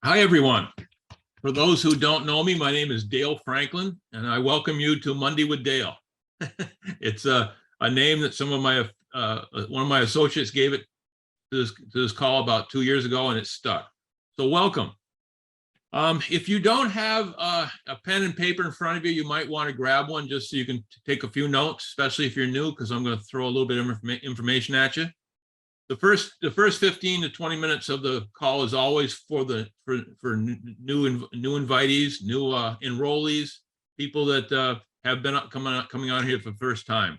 Hi, everyone. For those who don't know me, my name is Dale Franklin, and I welcome you to Monday with Dale. It's a name that one of my associates gave it to this call about 2 years ago, and it stuck. So welcome. If you don't have a pen and paper in front of you, you might want to grab one just so you can take a few notes, especially if you're new, because I'm going to throw a little bit of information at you. The first 15 to 20 minutes of the call is always for new invitees, new enrollees, people that have been coming on here for the first time.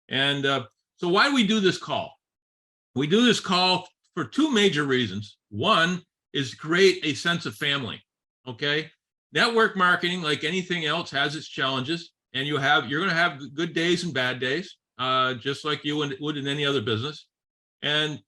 And so why do we do this call? We do this call for two major reasons. One is to create a sense of family. Okay, network marketing, like anything else, has its challenges, and you're going to have good days and bad days, just like you would in any other business. And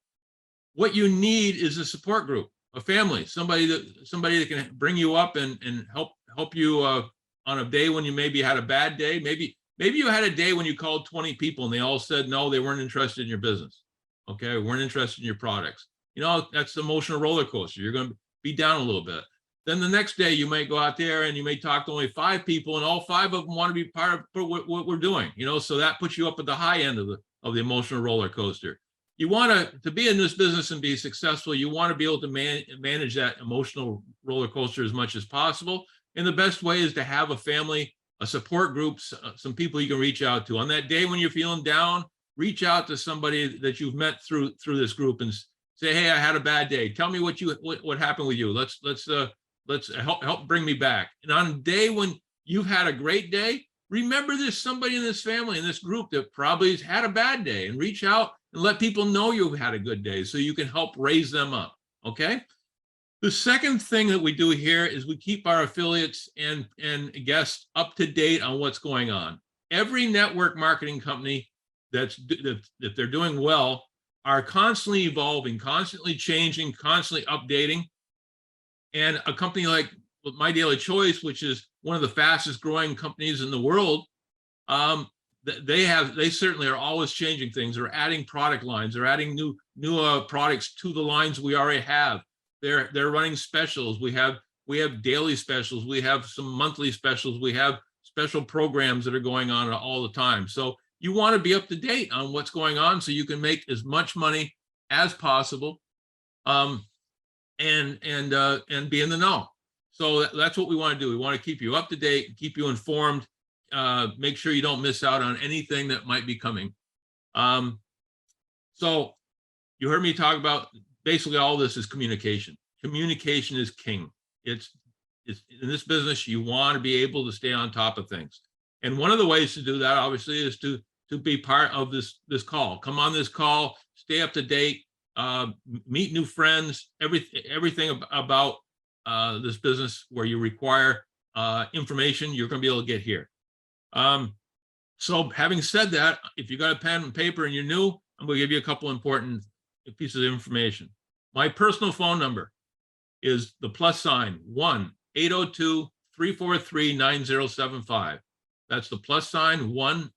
what you need is a support group, a family, somebody that can bring you up and help you on a day when you maybe had a bad day. Maybe you had a day when you called 20 people and they all said no, they weren't interested in your business. Okay, weren't interested in your products. You know, that's the emotional roller coaster. You're going to be down a little bit. Then the next day you might go out there and you may talk to only 5 people, and all 5 of them want to be part of what we're doing. You know, so that puts you up at the high end of the emotional roller coaster. You want to be in this business and be successful. You want to be able to manage that emotional roller coaster as much as possible. And the best way is to have a family, a support group, some people you can reach out to. On that day when you're feeling down, reach out to somebody that you've met through this group and say, "Hey, I had a bad day. Tell me what happened with you. Let's help bring me back." And on a day when you've had a great day, remember there's somebody in this family, in this group, that probably has had a bad day, and reach out and let people know you've had a good day so you can help raise them up. Okay. The second thing that we do here is we keep our affiliates and guests up to date on what's going on. Every network marketing company that they're doing well are constantly evolving, constantly changing, constantly updating. And a company like My Daily Choice, which is one of the fastest growing companies in the world, they certainly are always changing things. They're adding product lines. They're adding new products to the lines we already have. They're running specials. We have daily specials. We have some monthly specials. We have special programs that are going on all the time. So you want to be up to date on what's going on so you can make as much money as possible, and be in the know. So that's what we want to do. We want to keep you up to date, keep you informed, make sure you don't miss out on anything that might be coming. So you heard me talk about basically all this is communication. Communication is king. It's in this business, you want to be able to stay on top of things. And one of the ways to do that, obviously, is to be part of this call. Come on this call, stay up to date, meet new friends, everything about this business where you require information, you're going to be able to get here. So having said that, if you got a pen and paper and you're new, I'm going to give you a couple important pieces of information. My personal phone number is the +1 802-343-9075. That's the +1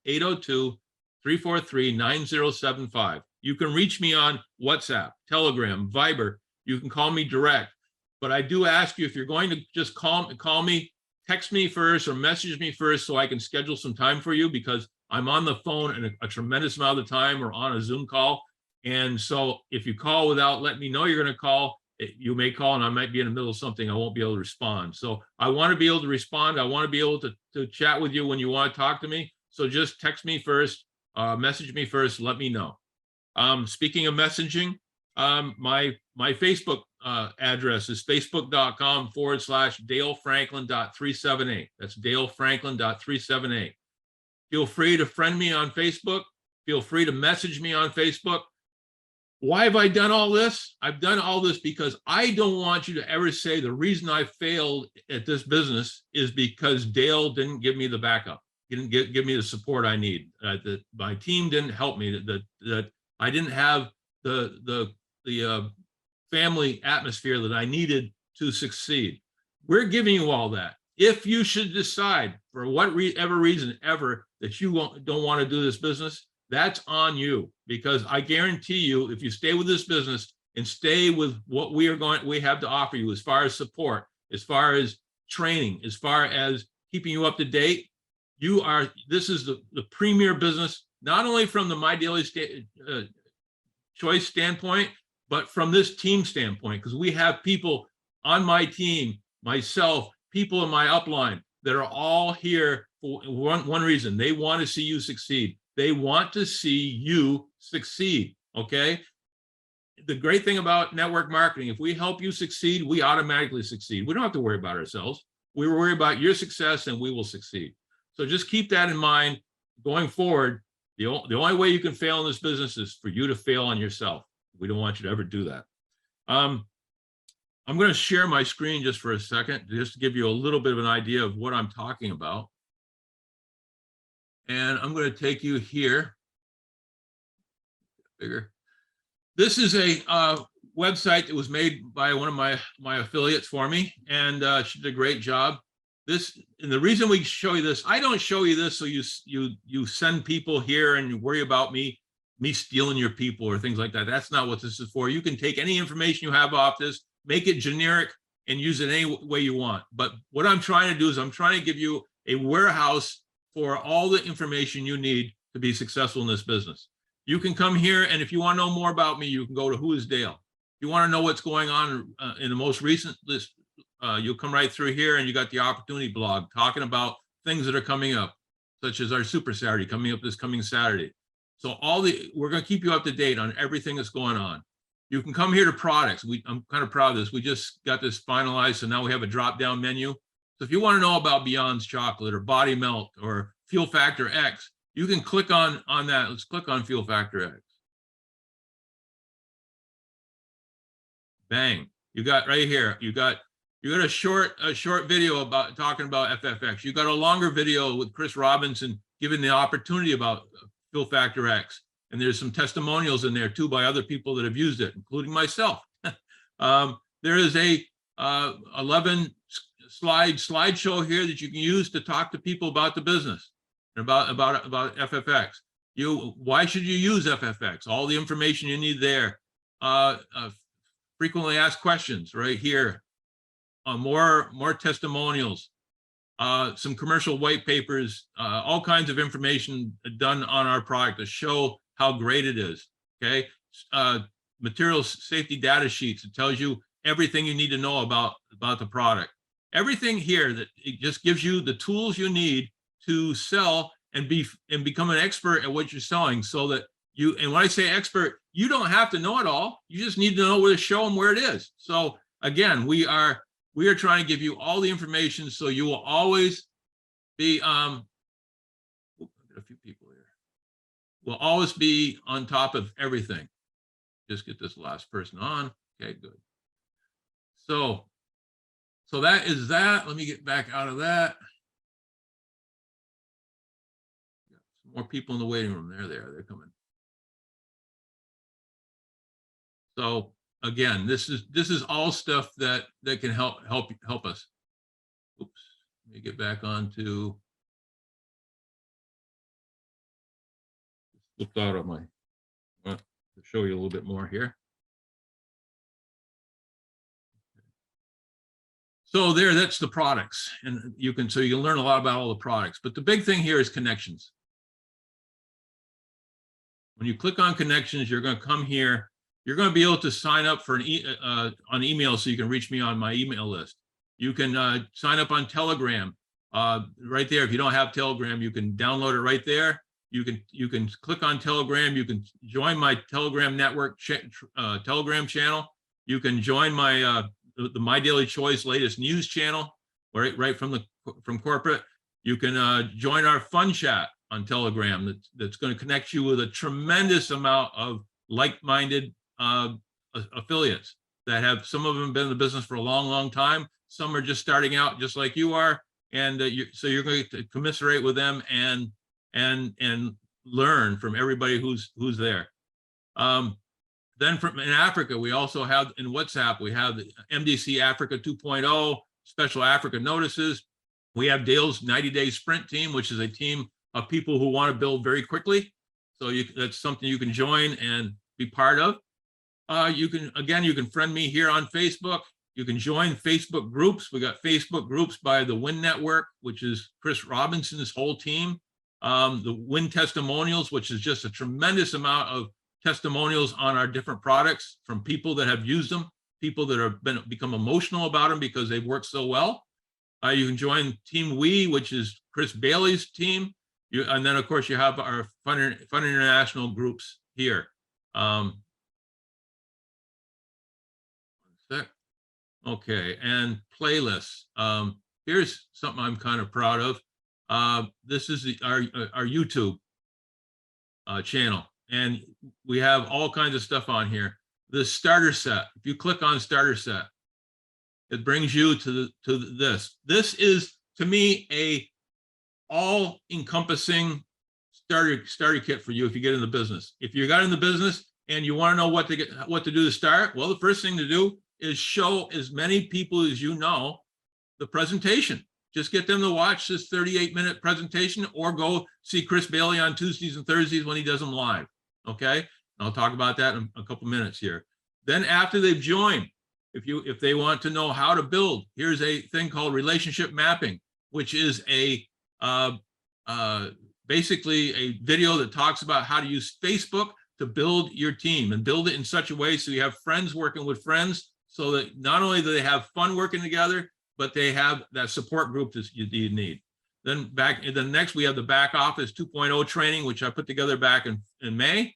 802-343-9075. You can reach me on WhatsApp, Telegram, Viber. You can call me direct. But I do ask you, if you're going to just call me, text me first or message me first so I can schedule some time for you, because I'm on the phone and a tremendous amount of the time, or on a Zoom call. And so if you call without letting me know you're going to call, you may call and I might be in the middle of something. I won't be able to respond. So I want to be able to respond. I want to be able to chat with you when you want to talk to me. So just text me first, message me first, let me know. Speaking of messaging, my Facebook address is facebook.com/DaleFranklin.378. That's DaleFranklin.378. Feel free to friend me on Facebook. Feel free to message me on Facebook. Why have I done all this? I've done all this because I don't want you to ever say the reason I failed at this business is because Dale didn't give me the backup. He didn't give me the support I need. That my team didn't help me. That I didn't have the family atmosphere that I needed to succeed. We're giving you all that. If you should decide for whatever reason ever that you don't want to do this business, that's on you, because I guarantee you, if you stay with this business, and stay with what we have to offer you as far as support, as far as training, as far as keeping you up to date. This is the premier business, not only from the My Daily Choice standpoint, but from this team standpoint, because we have people on my team, myself, people in my upline that are all here for one reason. They want to see you succeed. They want to see you succeed, okay? The great thing about network marketing, if we help you succeed, we automatically succeed. We don't have to worry about ourselves. We worry about your success and we will succeed. So just keep that in mind going forward. The only way you can fail in this business is for you to fail on yourself. We don't want you to ever do that. I'm going to share my screen just for a second, just to give you a little bit of an idea of what I'm talking about. And I'm going to take you here. Bigger. This is a website that was made by one of my affiliates for me, and she did a great job. And the reason we show you this, I don't show you this so you send people here and you worry about me stealing your people or things like that. That's not what this is for. You can take any information you have off this, make it generic, and use it any way you want. But what I'm trying to do is I'm trying to give you a warehouse for all the information you need to be successful in this business. You can come here, and if you want to know more about me, you can go to Who is Dale. If you want to know what's going on in the most recent list, you'll come right through here, and you got the opportunity blog talking about things that are coming up, such as our Super Saturday coming up this coming Saturday. So we're going to keep you up to date on everything that's going on. You can come here to products. I'm kind of proud of this. We just got this finalized, so now we have a drop-down menu. So if you want to know about Beyond's chocolate or Body Melt or Fuel Factor X, you can click on that. Let's click on Fuel Factor X. Bang! You got right here. You got a short video about talking about FFX. You got a longer video with Chris Robinson giving the opportunity about Fuel Factor X, and there's some testimonials in there too by other people that have used it, including myself. There is a 11 slideshow here that you can use to talk to people about the business and about FFX. Why should you use FFX? All the information you need there. Frequently asked questions right here. More testimonials. Some commercial white papers. All kinds of information done on our product to show how great it is. Okay. Materials safety data sheets. It tells you everything you need to know about the product. Everything here that it just gives you the tools you need to sell and become an expert at what you're selling, so that and when I say expert, you don't have to know it all. You just need to know where to show them where it is. So again, we are trying to give you all the information so you will always be a few people here. We'll always be on top of everything. Just get this last person on. Okay, good. So that is that. Let me get back out of that. Some more people in the waiting room. They're coming. So again, this is all stuff that can help us. Oops. Let me get back on to. Flipped out of my. To show you a little bit more here. So that's the products, and you can learn a lot about all the products. But the big thing here is connections. When you click on connections, you're going to come here. You're going to be able to sign up for on email, so you can reach me on my email list. You can sign up on Telegram right there. If you don't have Telegram, you can download it right there. You can click on Telegram. You can join my Telegram network Telegram channel. You can join my the My Daily Choice latest news channel right from corporate. You can join our fun chat on Telegram. That's going to connect you with a tremendous amount of like-minded affiliates that have, some of them been in the business for a long time. Some are just starting out just like you are. And so you're going to commiserate with them and learn from everybody who's there. Then in Africa, we also have in WhatsApp, we have the MDC Africa 2.0 special Africa notices. We have Dale's 90-day sprint team, which is a team of people who want to build very quickly. So that's something you can join and be part of. You can friend me here on Facebook. You can join Facebook groups. We got Facebook groups by the Win Network, which is Chris Robinson's whole team. The Win Testimonials, which is just a tremendous amount of testimonials on our different products from people that have used them, people that have become emotional about them because they've worked so well. You can join Team We, which is Chris Bailey's team. And then, of course, you have our Fun International groups here. Okay, and playlists. Here's something I'm kind of proud of. This is our YouTube channel, and we have all kinds of stuff on here. The starter set. If you click on starter set, it brings you to this. This is, to me, a all-encompassing starter kit for you if you get in the business. If you got in the business and you want to know what to do to start, well, the first thing to do is show as many people as you know the presentation. Just get them to watch this 38-minute presentation, or go see Chris Bailey on Tuesdays and Thursdays when he does them live. Okay, I'll talk about that in a couple minutes here. Then after they've joined, if they want to know how to build, here's a thing called relationship mapping, which is basically a video that talks about how to use Facebook to build your team and build it in such a way so you have friends working with friends, so that not only do they have fun working together, but they have that support group that you need. Then next we have the back office 2.0 training, which I put together back in May.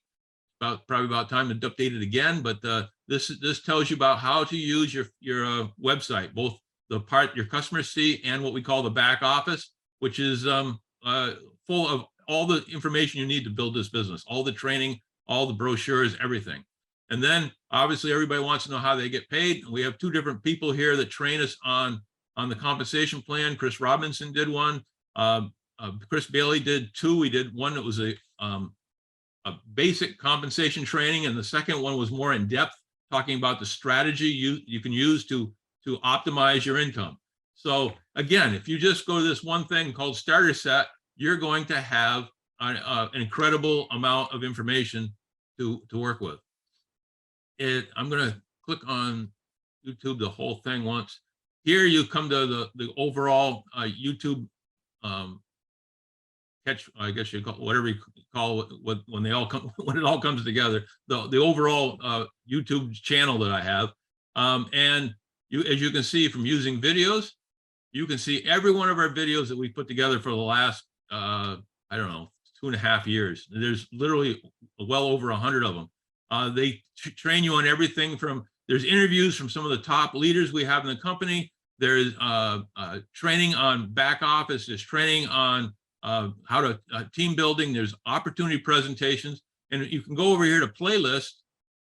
Probably about time to update it again. But this tells you about how to use your website, both the part your customers see and what we call the back office, which is full of all the information you need to build this business, all the training, all the brochures, everything. And then obviously everybody wants to know how they get paid. We have two different people here that train us on the compensation plan. Chris Robinson did one. Chris Bailey did two. We did one that was a basic compensation training, and the second one was more in depth, talking about the strategy you can use to optimize your income. So again, if you just go to this one thing called starter set, you're going to have an incredible amount of information to work with. I'm going to click on YouTube, the whole thing once. Here you come to the overall YouTube catch, I guess you call whatever you call it, when they all come, when it all comes together, the overall YouTube channel that I have. And as you can see from using videos, you can see every one of our videos that we put together for the last, I don't know, 2.5 years. There's literally well over 100 of them. They train you on everything from, there's interviews from some of the top leaders we have in the company. There's training on back office. There's training on how to team building. There's opportunity presentations. And you can go over here to playlist,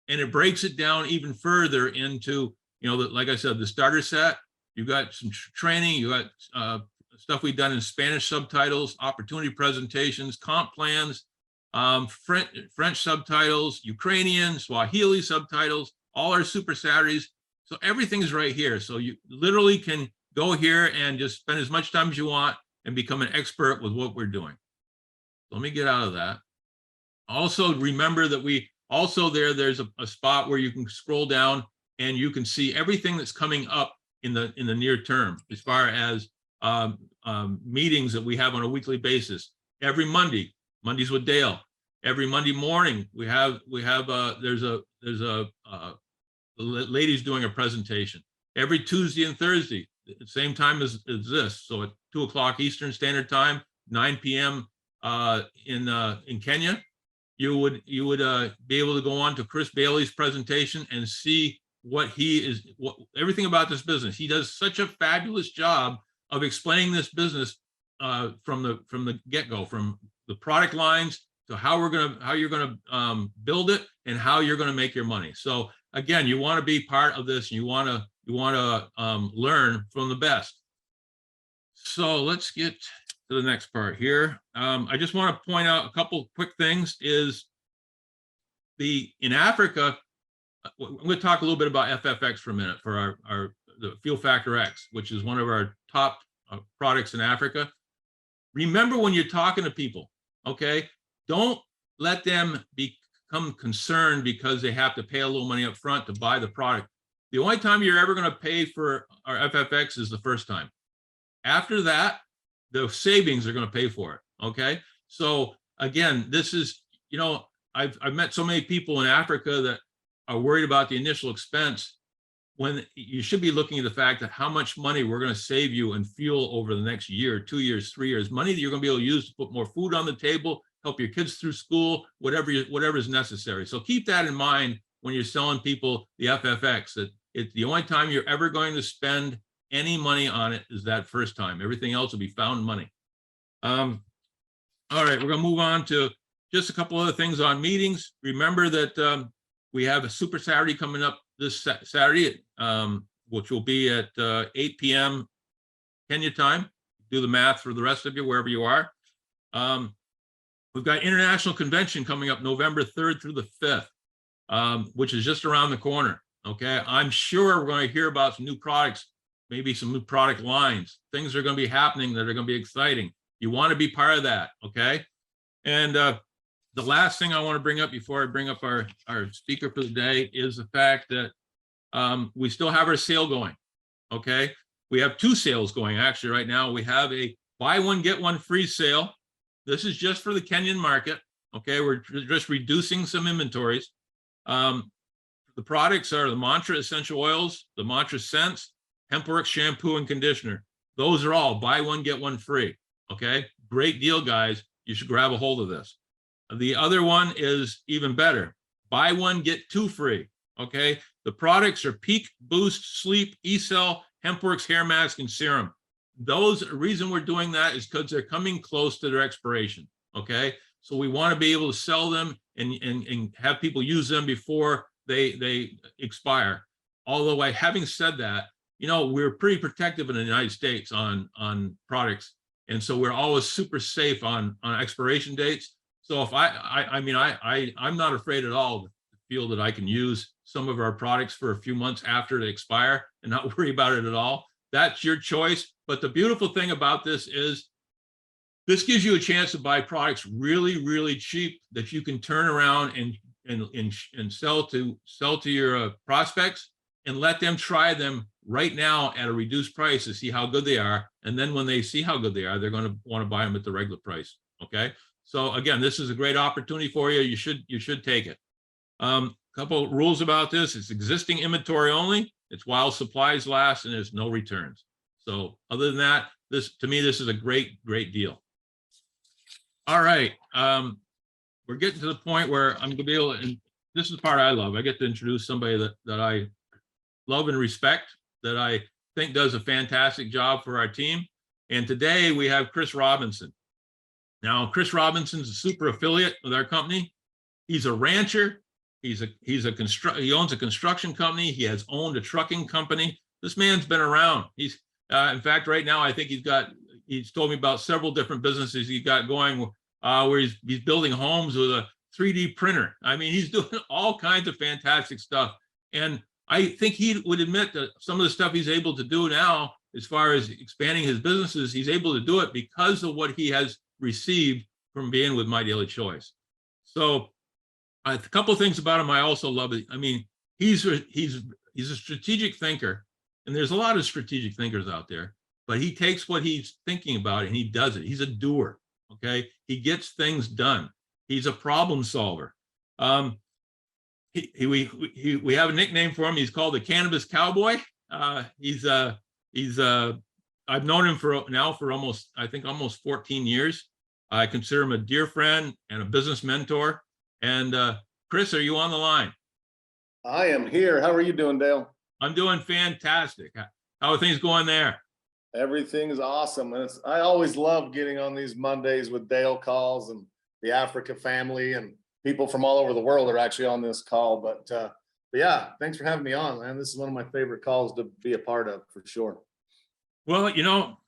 and it breaks it down even further into, like I said, the starter set. You got some training. You got stuff we've done in Spanish subtitles, opportunity presentations, comp plans, French subtitles, Ukrainian, Swahili subtitles, all our super Saturdays. So everything's right here. So you literally can go here and just spend as much time as you want and become an expert with what we're doing. Let me get out of that. Also, remember that there's a spot where you can scroll down and you can see everything that's coming up in the near term, as far as meetings that we have on a weekly basis. Every Mondays with Dale. Every Monday morning there's a ladies doing a presentation. Every Tuesday and Thursday, same time as this. So at 2 o'clock Eastern Standard Time, 9 p.m. In Kenya, you would be able to go on to Chris Bailey's presentation and see everything about this business. He does such a fabulous job of explaining this business from the get-go, from the product lines to how you're gonna build it and how you're gonna make your money. So again, you want to be part of this. You want to learn from the best. So let's get to the next part here. I just want to point out a couple quick things. In Africa, I'm going to talk a little bit about FFX for a minute, for the Fuel Factor X, which is one of our top products in Africa. Remember, when you're talking to people, okay, don't let them be become concerned because they have to pay a little money up front to buy the product. The only time you're ever going to pay for our FFX is the first time. After that, the savings are going to pay for it. Okay. So again, this is, you know, I've met so many people in Africa that are worried about the initial expense, when you should be looking at the fact that how much money we're going to save you in fuel over the next year, 2 years, 3 years, money that you're going to be able to use to put more food on the table, help your kids through school, whatever is necessary. So keep that in mind when you're selling people the FFX, that it's the only time you're ever going to spend any money on it is that first time. Everything else will be found money. All right, we're going to move on to just a couple other things on meetings. Remember that we have a Super Saturday coming up this Saturday, which will be at 8 p.m. Kenya time. Do the math for the rest of you, wherever you are. We've got International Convention coming up November 3rd through the 5th, which is just around the corner. Okay, I'm sure we're going to hear about some new products, maybe some new product lines. Things are going to be happening that are going to be exciting. You want to be part of that, okay? And the last thing I want to bring up before I bring up our speaker for the day is the fact that we still have our sale going, okay? We have 2 sales going actually right now. We have a buy one, get one free sale. This is just for the Kenyan market, okay? We're just reducing some inventories. The products are the Mantra Essential Oils, the Mantra Scents, Hempworks Shampoo and Conditioner. Those are all buy one, get one free, okay? Great deal, guys. You should grab a hold of this. The other one is even better. Buy one, get 2 free, okay? The products are Peak, Boost, Sleep, E-Cell, Hempworks Hair Mask, and Serum. The reason we're doing that is because they're coming close to their expiration, okay? So we want to be able to sell them and have people use them before they expire. Although having said that, you know, we're pretty protective in the United States on products. And so we're always super safe on expiration dates. So if I'm not afraid at all to feel that I can use some of our products for a few months after they expire and not worry about it at all. That's your choice. But the beautiful thing about this is this gives you a chance to buy products really, really cheap that you can turn around and sell to your prospects and let them try them right now at a reduced price to see how good they are. And then when they see how good they are, they're going to want to buy them at the regular price. Okay. So again, this is a great opportunity for you. You should take it. Couple rules about this. It's existing inventory only. It's while supplies last, and there's no returns. So other than that, to me, this is a great deal. All right. We're getting to the point where I'm going to be able to, and this is the part I love. I get to introduce somebody that I love and respect, that I think does a fantastic job for our team. And today we have Chris Robinson. Now, Chris Robinson's a super affiliate with our company. He's a rancher. He owns a construction company. He has owned a trucking company. This man's been around. He's in fact, right now, I think he's told me about several different businesses he got going where he's building homes with a 3D printer. I mean, he's doing all kinds of fantastic stuff. And I think he would admit that some of the stuff he's able to do now, as far as expanding his businesses, he's able to do it because of what he has received from being with My Daily Choice. So a couple of things about him I also love. I mean, he's a strategic thinker, and there's a lot of strategic thinkers out there, but he takes what he's thinking about and he does it. He's a doer, okay? He gets things done. He's a problem solver. We have a nickname for him. He's called the Cannabis Cowboy. I've known him for almost 14 years. I consider him a dear friend and a business mentor. And Chris, are you on the line? I am here. How are you doing, Dale? I'm doing fantastic. How are things going there? Everything's awesome. And I always love getting on these Mondays with Dale calls, and the Africa family and people from all over the world are actually on this call. But yeah, thanks for having me on, man. This is one of my favorite calls to be a part of, for sure. Well, you know,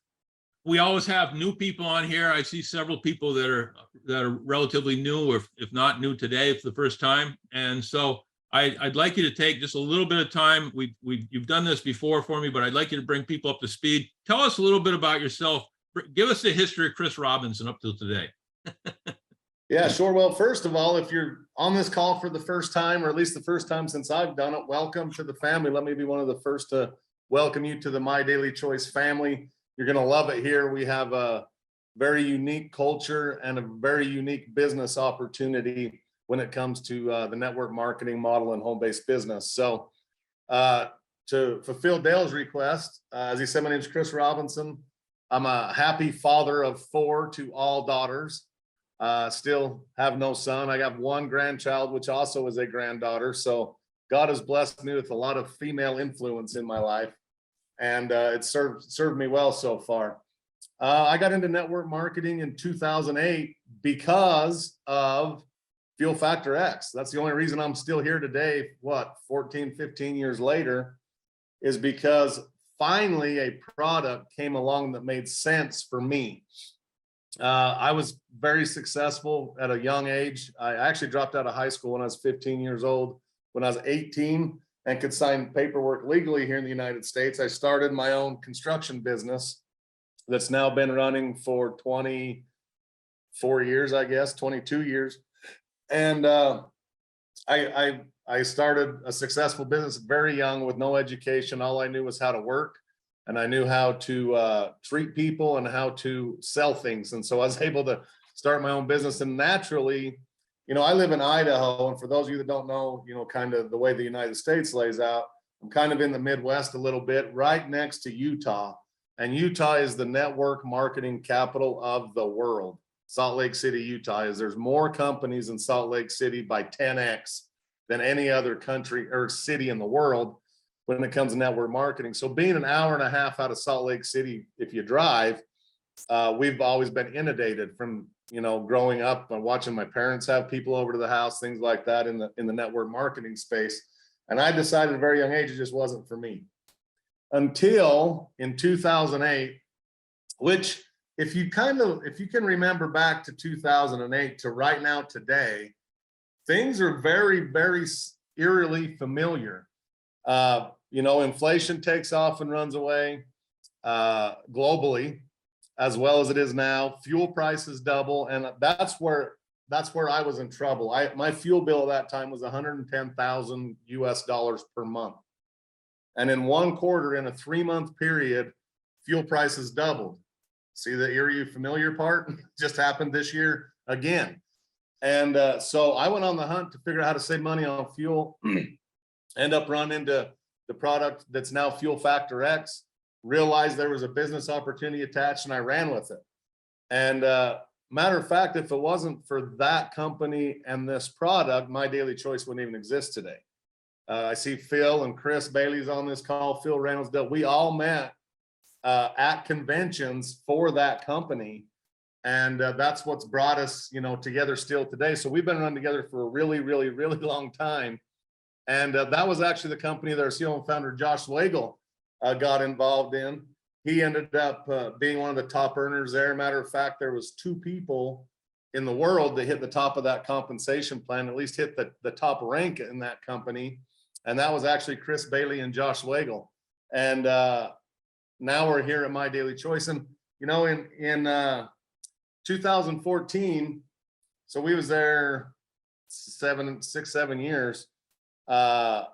we always have new people on here. I see several people that are relatively new, or if not new today for the first time. And so I'd like you to take just a little bit of time. You've done this before for me, but I'd like you to bring people up to speed. Tell us a little bit about yourself. Give us the history of Chris Robinson up till today. Yeah, sure. Well, first of all, if you're on this call for the first time, or at least the first time since I've done it, welcome to the family. Let me be one of the first to welcome you to the My Daily Choice family. You're going to love it here. We have a very unique culture and a very unique business opportunity when it comes to the network marketing model and home-based business. So to fulfill Dale's request, as he said, my name is Chris Robinson. I'm a happy father of 4 to all daughters. Still have no son. I got one grandchild, which also is a granddaughter. So God has blessed me with a lot of female influence in my life, and it's served me well so far. I got into network marketing in 2008 because of Fuel Factor X. That's the only reason I'm still here today. 14, 15 years later, is because finally a product came along that made sense for me. I was very successful at a young age. I actually dropped out of high school when I was 15 years old. When I was 18 and could sign paperwork legally here in the United States, I started my own construction business that's now been running for 24 years, I guess, 22 years. And I started a successful business very young with no education. All I knew was how to work. And I knew how to treat people and how to sell things. And so I was able to start my own business. And naturally, I live in Idaho. And for those of you that don't know, kind of the way the United States lays out, I'm kind of in the Midwest a little bit, right next to Utah. And Utah is the network marketing capital of the world. Salt Lake City, Utah there's more companies in Salt Lake City by 10x than any other country or city in the world when it comes to network marketing. So being an hour and a half out of Salt Lake City, if you drive, we've always been inundated from, growing up and watching my parents have people over to the house, things like that in the network marketing space. And I decided at a very young age, it just wasn't for me. Until in 2008, which if you can remember back to 2008 to right now today, things are very, very eerily familiar. Inflation takes off and runs away globally, as well as it is now. Fuel prices double, and that's where I was in trouble. My fuel bill at that time was $110,000 US per month, and in one quarter, in a 3-month period, fuel prices doubled. See the eerie familiar part? Just happened this year again. And so I went on the hunt to figure out how to save money on fuel. End up running into the product that's now Fuel Factor X, realized there was a business opportunity attached, and I ran with it. And matter of fact, if it wasn't for that company and this product, My Daily Choice wouldn't even exist today. I see Phil and Chris Bailey's on this call, Phil Reynolds, we all met at conventions for that company. And that's what's brought us, together still today. So we've been running together for a really, really, really long time. And that was actually the company that our CEO and founder, Josh Wagle, got involved in. He ended up being one of the top earners there. Matter of fact, there was 2 people in the world that hit the top of that compensation plan, at least hit the top rank in that company. And that was actually Chris Bailey and Josh Wagle. And now we're here at My Daily Choice. And, in 2014, so we was there 6-7 years. The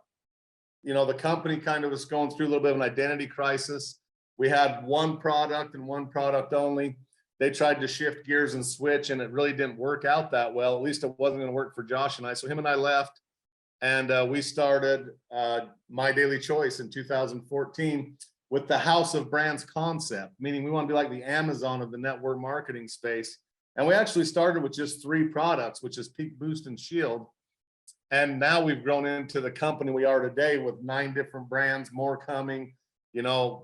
company kind of was going through a little bit of an identity crisis. We had one product and one product only. They tried to shift gears and switch, and it really didn't work out that well. At least it wasn't going to work for Josh and I. So him and I left, and we started My Daily Choice in 2014 with the House of Brands concept, meaning we want to be like the Amazon of the network marketing space. And we actually started with just 3 products, which is Peak, Boost, and Shield. And now we've grown into the company we are today with 9 different brands, more coming,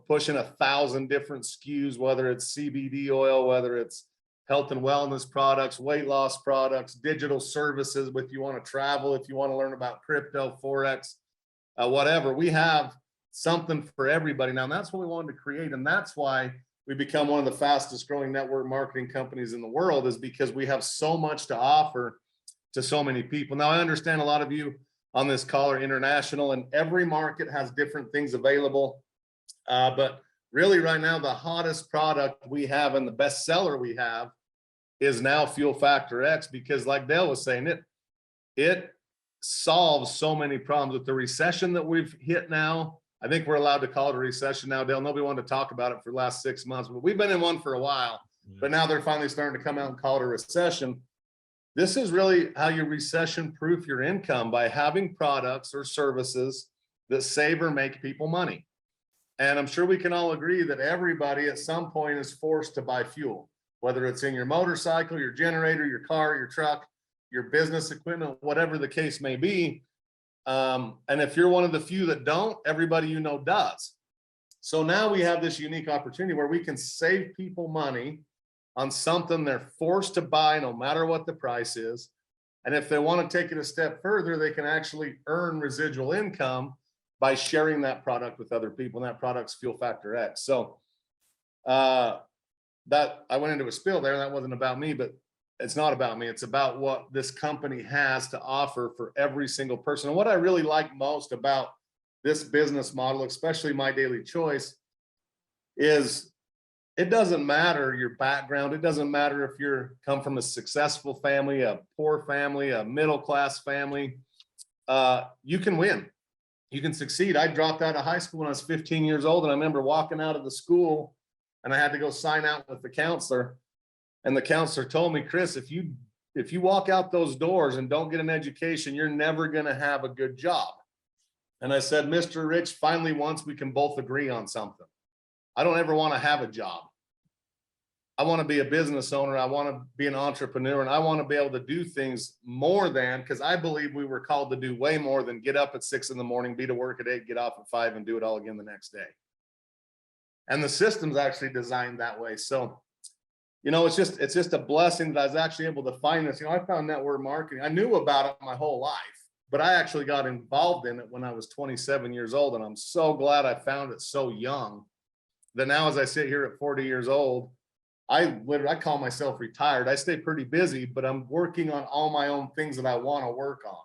pushing 1,000 different SKUs, whether it's CBD oil, whether it's health and wellness products, weight loss products, digital services, if you want to travel, if you want to learn about crypto, Forex, whatever. We have something for everybody now. And that's what we wanted to create. And that's why we become one of the fastest growing network marketing companies in the world, is because we have so much to offer to so many people. Now, I understand a lot of you on this call are international, and every market has different things available. But really right now, the hottest product we have and the best seller we have is now Fuel Factor X, because like Dale was saying, it solves so many problems with the recession that we've hit now. I think we're allowed to call it a recession now, Dale. Nobody wanted to talk about it for the last 6 months, but we've been in one for a while. But now they're finally starting to come out and call it a recession. This is really how you recession proof your income, by having products or services that save or make people money. And I'm sure we can all agree that everybody at some point is forced to buy fuel, whether it's in your motorcycle, your generator, your car, your truck, your business equipment, whatever the case may be. And if you're one of the few that don't, everybody you know does. So now we have this unique opportunity where we can save people money on something they're forced to buy no matter what the price is. And if they want to take it a step further, they can actually earn residual income by sharing that product with other people. And that product's Fuel Factor X. So that I went into a spiel there, and that wasn't about me, but it's not about me. It's about what this company has to offer for every single person. And what I really like most about this business model, especially My Daily Choice, is it doesn't matter your background. It doesn't matter if you're come from a successful family, a poor family, a middle-class family. You can win. You can succeed. I dropped out of high school when I was 15 years old, and I remember walking out of the school and I had to go sign out with the counselor. And the counselor told me, Chris, if you walk out those doors and don't get an education, you're never going to have a good job. And I said, Mr. Rich, finally once we can both agree on something. I don't ever want to have a job. I want to be a business owner. I want to be an entrepreneur, and I want to be able to do things more than, because I believe we were called to do way more than get up at 6 a.m, be to work at 8, get off at 5, and do it all again the next day. And the system's actually designed that way. So, it's just a blessing that I was actually able to find this. I found network marketing. I knew about it my whole life, but I actually got involved in it when I was 27 years old. And I'm so glad I found it so young that now, as I sit here at 40 years old, I call myself retired. I stay pretty busy, but I'm working on all my own things that I want to work on.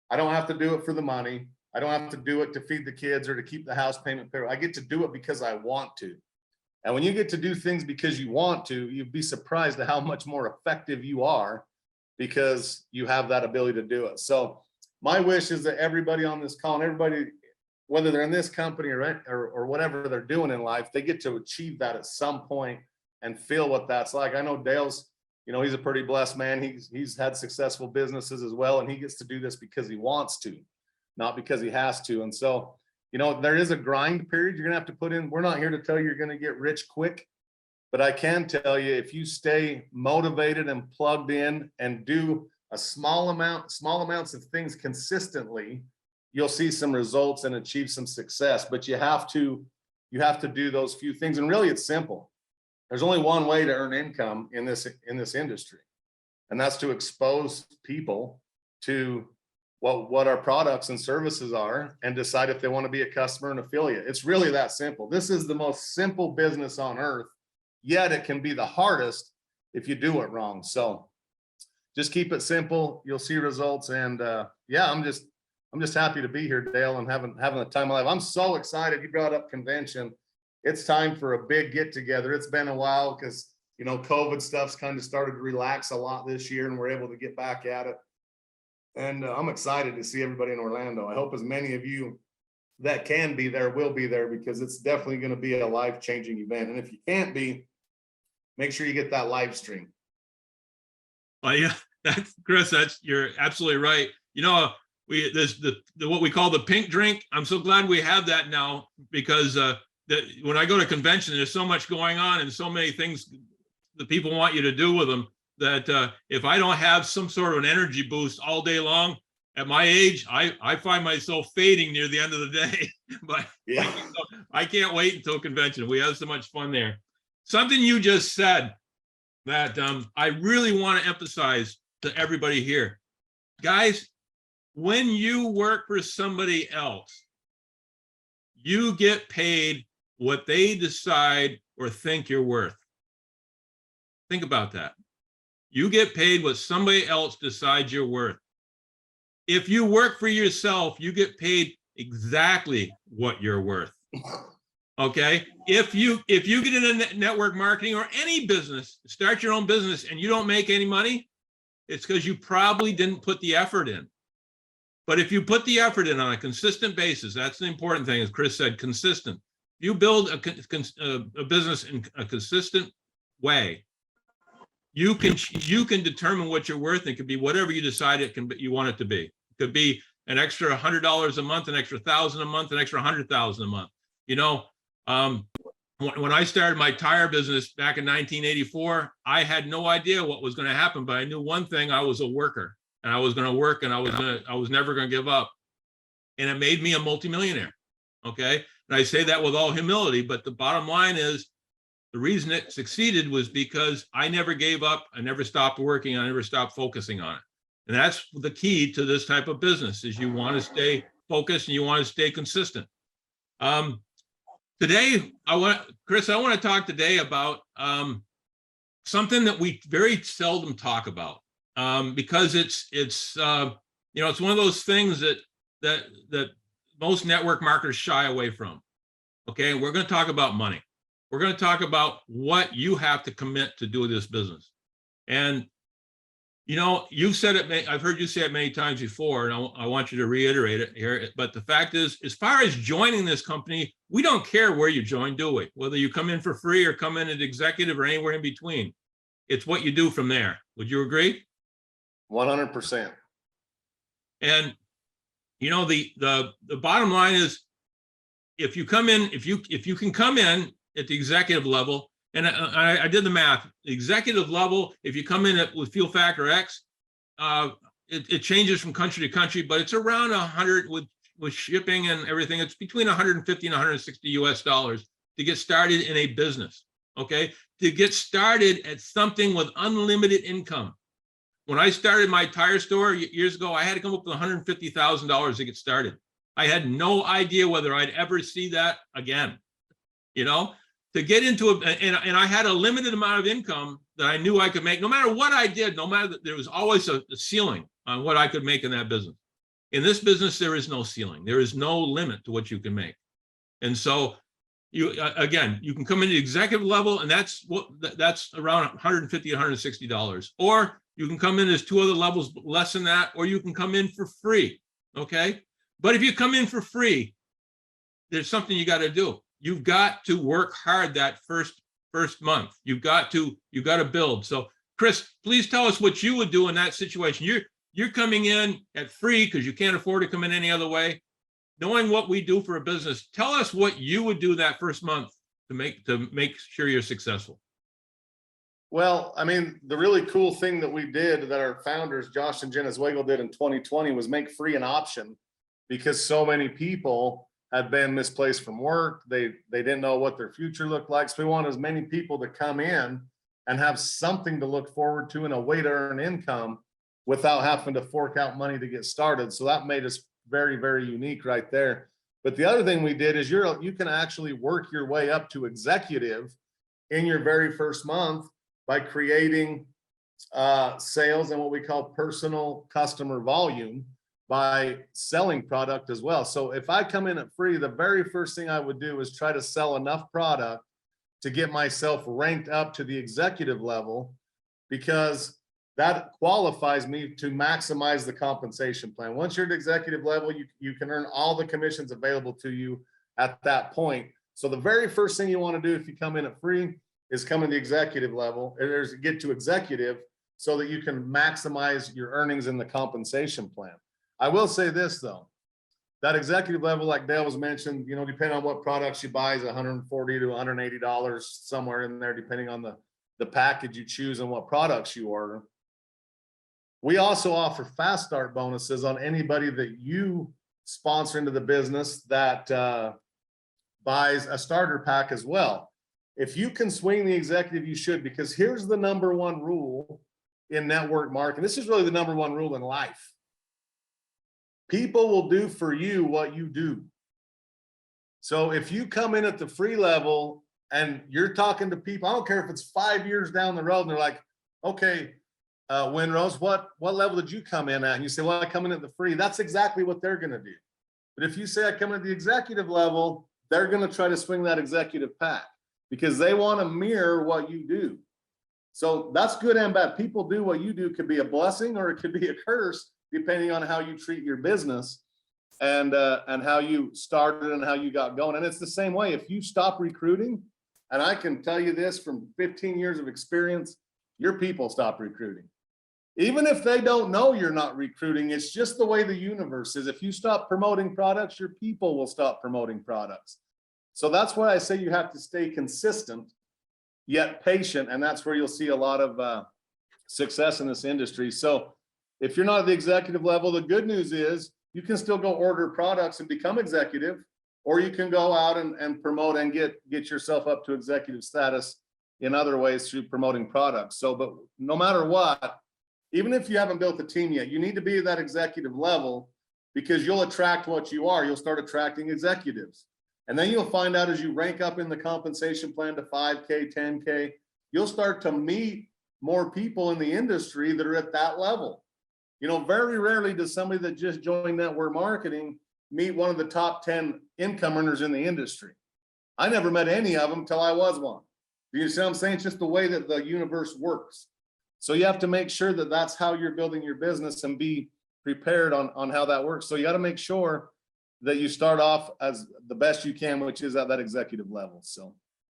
I don't have to do it for the money. I don't have to do it to feed the kids or to keep the house payment paid. I get to do it because I want to. And when you get to do things because you want to, you'd be surprised at how much more effective you are because you have that ability to do it. So my wish is that everybody on this call, and everybody, whether they're in this company or whatever they're doing in life, they get to achieve that at some point and feel what that's like. I know Dale's, he's a pretty blessed man. He's had successful businesses as well, and he gets to do this because he wants to, not because he has to. And so, there is a grind period you're gonna have to put in. We're not here to tell you you're gonna get rich quick, but I can tell you, if you stay motivated and plugged in and do a small amounts of things consistently, you'll see some results and achieve some success. But you have to do those few things. And really, it's simple. There's only one way to earn income in this industry, and that's to expose people to what our products and services are and decide if they want to be a customer and affiliate. It's really that simple. This is the most simple business on earth, yet it can be the hardest if you do it wrong. So just keep it simple. You'll see results. And yeah, I'm just happy to be here, Dale, and having the time of my life. I'm so excited. You brought up convention. It's time for a big get together. It's been a while because, COVID stuff's kind of started to relax a lot this year, and we're able to get back at it. And I'm excited to see everybody in Orlando. I hope as many of you that can be there will be there, because it's definitely going to be a life-changing event. And if you can't be, make sure you get that live stream. Well, yeah, Chris, you're absolutely right. There's what we call the pink drink. I'm so glad we have that now, because when I go to convention, there's so much going on and so many things that people want you to do with them, that if I don't have some sort of an energy boost all day long, at my age, I find myself fading near the end of the day. But yeah, I can't wait until convention. We have so much fun there. Something you just said that I really want to emphasize to everybody here. Guys, when you work for somebody else, you get paid what they decide or think you're worth. Think about that. You get paid what somebody else decides you're worth. If you work for yourself, you get paid exactly what you're worth. Okay. If you get into network marketing or any business, start your own business and you don't make any money, it's because you probably didn't put the effort in. But if you put the effort in on a consistent basis, that's the important thing, as Chris said, consistent. You build a business in a consistent way, you can determine what you're worth. It could be whatever you decide it can be, you want it to be. It could be an extra $100 a month, an extra $1,000 a month, an extra $100,000 a month. You know, when I started my tire business back in 1984, I had no idea what was going to happen, but I knew one thing: I was a worker, and I was going to work, and I was never going to give up, and it made me a multimillionaire. Okay, and I say that with all humility, but the bottom line is, the reason it succeeded was because I never gave up. I never stopped working. I never stopped focusing on it. And that's the key to this type of business: is you want to stay focused and you want to stay consistent. Today, Chris, I want to talk today about something that we very seldom talk about, because it's one of those things that most network marketers shy away from. Okay, we're going to talk about money. We're going to talk about what you have to commit to do this business. And, you've said it, I've heard you say it many times before, and I want you to reiterate it here. But the fact is, as far as joining this company, we don't care where you join, do we? Whether you come in for free or come in as executive or anywhere in between. It's what you do from there. Would you agree? 100%. And, the bottom line is, if you come in, if you can come in at the executive level, and I did the math, the executive level, if you come in with fuel factor X, it changes from country to country, but it's around 100 with shipping and everything. It's between 150 and 160 US dollars to get started in a business. Okay, to get started at something with unlimited income. When I started my tire store years ago, I had to come up with $150,000 to get started. I had no idea whether I'd ever see that again. To get into it, and I had a limited amount of income that I knew I could make, no matter what I did, no matter, there was always a ceiling on what I could make in that business. In this business, there is no ceiling. There is no limit to what you can make. And so you can come into the executive level, and that's around $150, $160. Or you can come in as two other levels less than that, or you can come in for free. Okay. But if you come in for free, there's something you got to do. You've got to work hard that first month. You've got to build. So, Chris, please tell us what you would do in that situation. You're coming in at free because you can't afford to come in any other way. Knowing what we do for a business, tell us what you would do that first month to make sure you're successful. Well, I mean, the really cool thing that we did, that our founders, Josh and Jenna Zwagel, did in 2020 was make free an option, because so many people had been misplaced from work. They didn't know what their future looked like. So we want as many people to come in and have something to look forward to and a way to earn income without having to fork out money to get started. So that made us very, very unique right there. But the other thing we did is you can actually work your way up to executive in your very first month by creating sales and what we call personal customer volume, by selling product as well. So if I come in at free, the very first thing I would do is try to sell enough product to get myself ranked up to the executive level, because that qualifies me to maximize the compensation plan. Once you're at executive level, you can earn all the commissions available to you at that point. So the very first thing you want to do if you come in at free is come in the executive level, and there's get to executive, so that you can maximize your earnings in the compensation plan. I will say this though, that executive level, like Dale was mentioned, depending on what products you buy, is $140 to $180, somewhere in there, depending on the package you choose and what products you order. We also offer fast start bonuses on anybody that you sponsor into the business that buys a starter pack as well. If you can swing the executive, you should, because here's the number one rule in network marketing. This is really the number one rule in life. People will do for you what you do. So if you come in at the free level and you're talking to people, I don't care if it's 5 years down the road, and they're like, okay, Winrose, what level did you come in at? And you say, well, I come in at the free. That's exactly what they're going to do. But if you say I come in at the executive level, they're going to try to swing that executive pack because they want to mirror what you do. So that's good and bad. People do what you do, could be a blessing or it could be a curse, depending on how you treat your business and how you started and how you got going. And it's the same way. If you stop recruiting, and I can tell you this from 15 years of experience, your people stop recruiting. Even if they don't know you're not recruiting, it's just the way the universe is. If you stop promoting products, your people will stop promoting products. So that's why I say you have to stay consistent, yet patient. And that's where you'll see a lot of success in this industry. So if you're not at the executive level, the good news is you can still go order products and become executive, or you can go out and promote and get yourself up to executive status in other ways through promoting products. So, but no matter what, even if you haven't built a team yet, you need to be at that executive level because you'll attract what you are. You'll start attracting executives. And then you'll find out as you rank up in the compensation plan to 5K, 10K, you'll start to meet more people in the industry that are at that level. You know, very rarely does somebody that just joined network marketing meet one of the top 10 income earners in the industry. I never met any of them until I was one. Do you see what I'm saying? It's just the way that the universe works. So you have to make sure that that's how you're building your business and be prepared on how that works. So you got to make sure that you start off as the best you can, which is at that executive level. So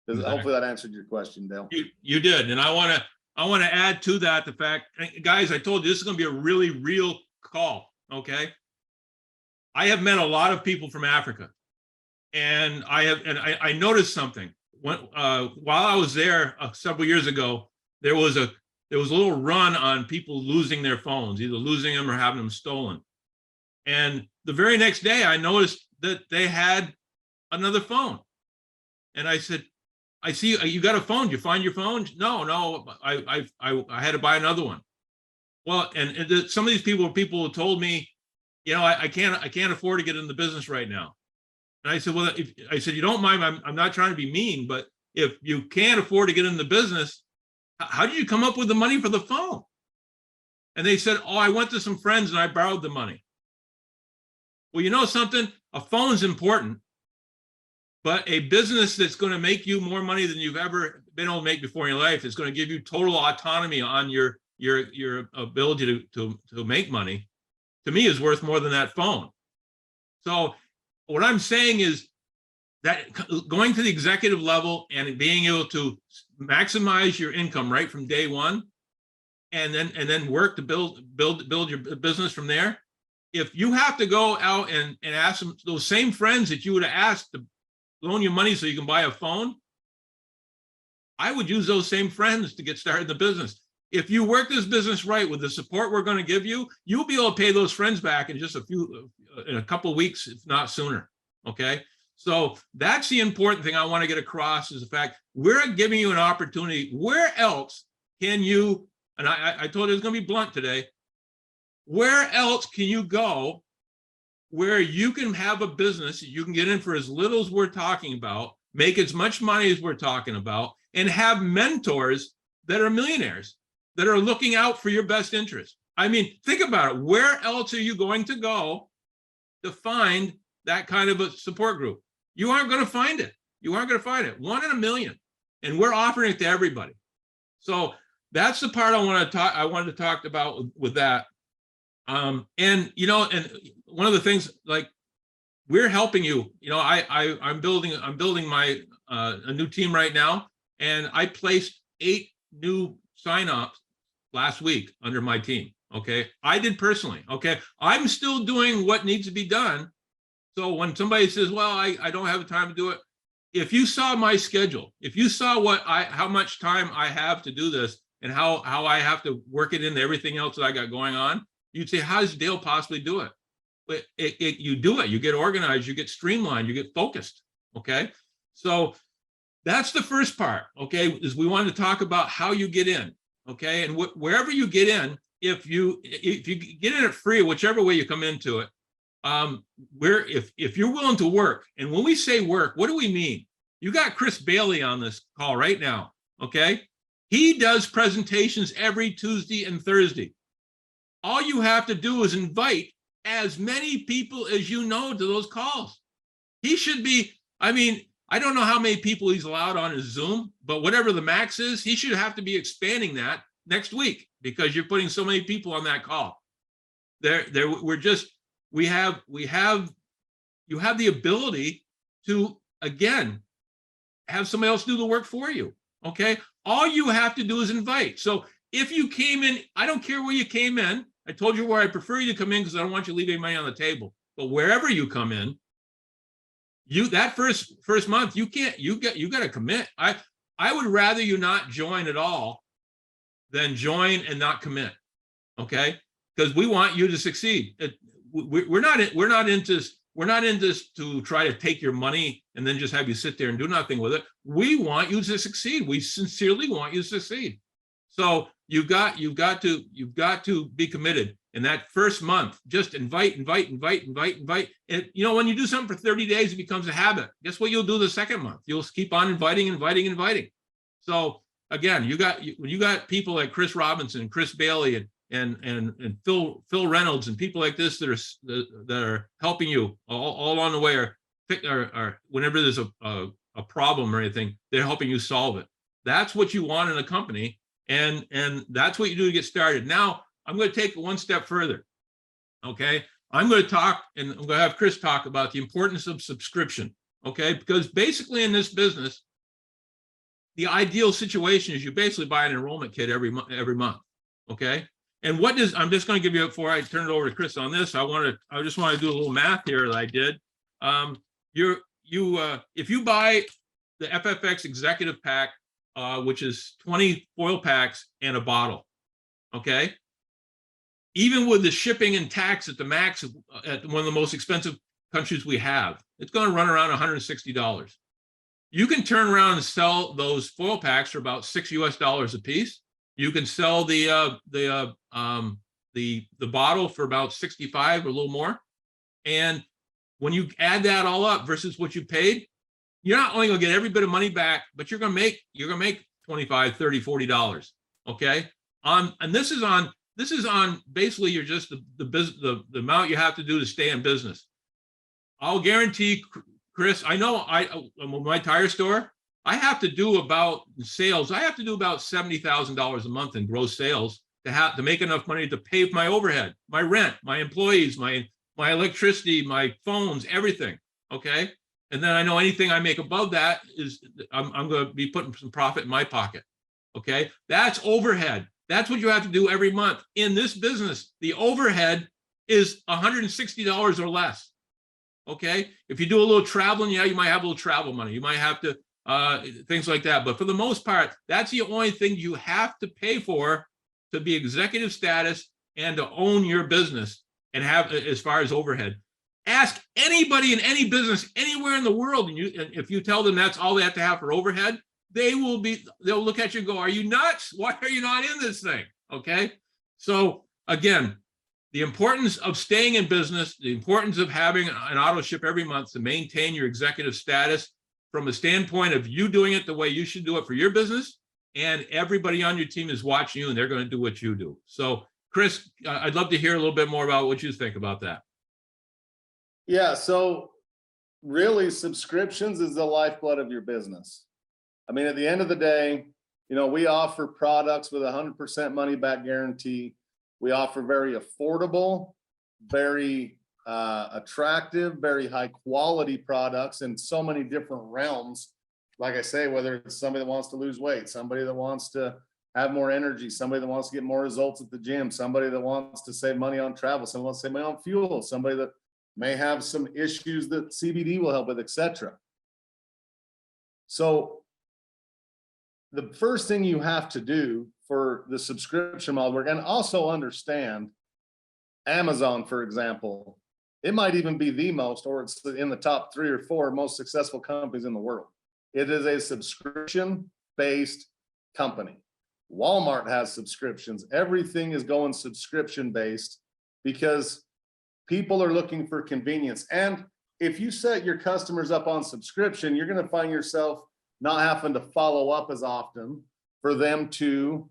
Exactly. Hopefully that answered your question, Dale. You did. And I want to add to that the fact, guys, I told you this is going to be a really real call. Okay. I have met a lot of people from Africa, and I noticed something while I was there several years ago. There was a little run on people losing their phones, either losing them or having them stolen. And the very next day, I noticed that they had another phone, and I said, "I see you got a phone. Did you find your phone?" No, I had to buy another one. Well, and some of these people who told me, you know, I can't afford to get in the business right now. And I said, well, I said, you don't mind, I'm not trying to be mean, but if you can't afford to get in the business, how did you come up with the money for the phone? And they said, oh, I went to some friends and I borrowed the money. Well, you know something? A phone's important, but a business that's going to make you more money than you've ever been able to make before in your life is going to give you total autonomy on your ability to make money, to me, is worth more than that phone. So what I'm saying is that going to the executive level and being able to maximize your income right from day one, and then work to build your business from there. If you have to go out and ask them, those same friends that you would have asked to loan you money so you can buy a phone, I would use those same friends to get started in the business. If you work this business right with the support we're going to give you, you'll be able to pay those friends back in just in a couple of weeks, if not sooner. Okay. So that's the important thing I want to get across, is the fact we're giving you an opportunity. Where else can you, and I told you it's going to be blunt today, where else can you go where you can have a business that you can get in for as little as we're talking about, make as much money as we're talking about, and have mentors that are millionaires, that are looking out for your best interest? I mean, think about it. Where else are you going to go to find that kind of a support group? You aren't going to find it. You aren't going to find it. 1 in a million. And we're offering it to everybody. So that's the part I wanted to talk about with that. And, you know, and one of the things, like, we're helping you, you know, I'm building my, a new team right now. And I placed 8 new signups last week under my team. Okay. I did personally. Okay. I'm still doing what needs to be done. So when somebody says, well, I don't have the time to do it. If you saw my schedule, if you saw how much time I have to do this and how I have to work it into everything else that I got going on, you'd say, how does Dale possibly do it? But you do it, you get organized, you get streamlined, you get focused. Okay. So that's the first part. Okay. Is we wanted to talk about how you get in. Okay. And wherever you get in, if you get in it free, whichever way you come into it, if you're willing to work, and when we say work, what do we mean? You got Chris Bailey on this call right now. Okay. He does presentations every Tuesday and Thursday. All you have to do is invite as many people as you know to those calls. He should be I mean, I don't know how many people he's allowed on his Zoom, but whatever the max is, he should have to be expanding that next week because you're putting so many people on that call. We have, you have the ability to, again, have somebody else do the work for you. Okay. All you have to do is invite. So if you came in, I don't care where you came in. I told you where I prefer you to come in because I don't want you to leave any money on the table. But wherever you come in, that first month, you got to commit. I would rather you not join at all than join and not commit. Okay. Because we want you to succeed. We're not in this to try to take your money and then just have you sit there and do nothing with it. We want you to succeed. We sincerely want you to succeed. So you've got to be committed. In that first month, just invite. And when you do something for 30 days, it becomes a habit. Guess what you'll do the second month? You'll keep on inviting. So again, you got people like Chris Robinson, Chris Bailey, and Phil Reynolds, and people like this that are helping you all along the way, or whenever there's a problem or anything, they're helping you solve it. That's what you want in a company, and that's what you do to get started. Now, I'm going to take it one step further. Okay, I'm going to talk, and I'm going to have Chris talk about the importance of subscription. Okay, because basically in this business, the ideal situation is you basically buy an enrollment kit every month. Okay. And I'm just going to give you, before I turn it over to Chris on this, I just want to do a little math here that I did. If you buy the FFX Executive Pack, which is 20 foil packs and a bottle, okay, even with the shipping and tax at the max at one of the most expensive countries we have, it's going to run around $160. You can turn around and sell those foil packs for about $6 US a piece. You can sell the bottle for about 65 or a little more. And when you add that all up versus what you paid, you're not only going to get every bit of money back, but you're going to make $25, $30, $40. Okay. And this is on basically you're just the amount you have to do to stay in business. I'll guarantee, Chris, I know my tire store, I have to do about sales. I have to do about $70,000 a month in gross sales to make enough money to pay for my overhead, my rent, my employees, my electricity, my phones, everything. Okay. And then I know anything I make above that is I'm going to be putting some profit in my pocket. Okay. That's overhead. That's what you have to do every month. In this business, the overhead is $160 or less. Okay. If you do a little traveling, yeah, you might have a little travel money. You might have to, things like that. But for the most part, that's the only thing you have to pay for to be executive status and to own your business and have as far as overhead. Ask anybody in any business anywhere in the world, and if you tell them that's all they have to have for overhead, they'll look at you and go, "Are you nuts? Why are you not in this thing?" Okay. So again, the importance of staying in business, the importance of having an auto ship every month to maintain your executive status from a standpoint of you doing it the way you should do it for your business, and everybody on your team is watching you and they're going to do what you do. So Chris, I'd love to hear a little bit more about what you think about that. Yeah, so really subscriptions is the lifeblood of your business. I mean, at the end of the day, we offer products with 100% money back guarantee. We offer very affordable, very attractive, very high quality products in so many different realms. Like I say, whether it's somebody that wants to lose weight, somebody that wants to have more energy, somebody that wants to get more results at the gym, somebody that wants to save money on travel, somebody wants to save money on fuel, somebody that may have some issues that CBD will help with, etc. So the first thing you have to do for the subscription model work, and also understand Amazon, for example, it might even be the most, or it's in the top 3 or 4 most successful companies in the world. It is a subscription-based company. Walmart has subscriptions. Everything is going subscription-based because people are looking for convenience. And if you set your customers up on subscription, you're going to find yourself not having to follow up as often for them to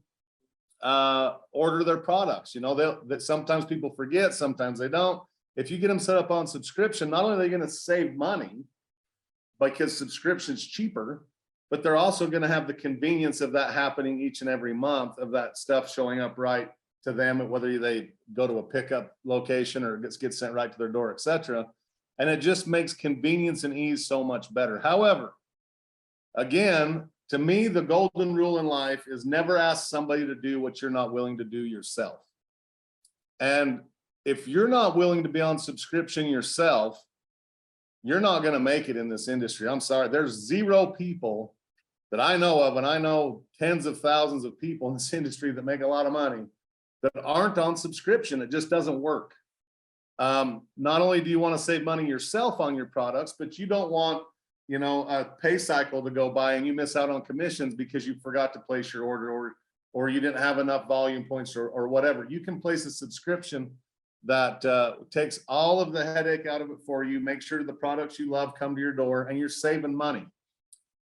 order their products. That sometimes people forget, sometimes they don't. If you get them set up on subscription, not only are they going to save money, because subscription's cheaper, but they're also going to have the convenience of that happening each and every month, of that stuff showing up right to them, whether they go to a pickup location or it gets sent right to their door, etc. And it just makes convenience and ease so much better. However, again, to me, the golden rule in life is never ask somebody to do what you're not willing to do yourself. And if you're not willing to be on subscription yourself, you're not going to make it in this industry. I'm sorry. There's zero people that I know of, and I know tens of thousands of people in this industry that make a lot of money that aren't on subscription. It just doesn't work. Not only do you want to save money yourself on your products, but you don't want, you know, a pay cycle to go by and you miss out on commissions because you forgot to place your order, or you didn't have enough volume points, or whatever. You can place a subscription that takes all of the headache out of it for you. Make sure the products you love come to your door, and you're saving money.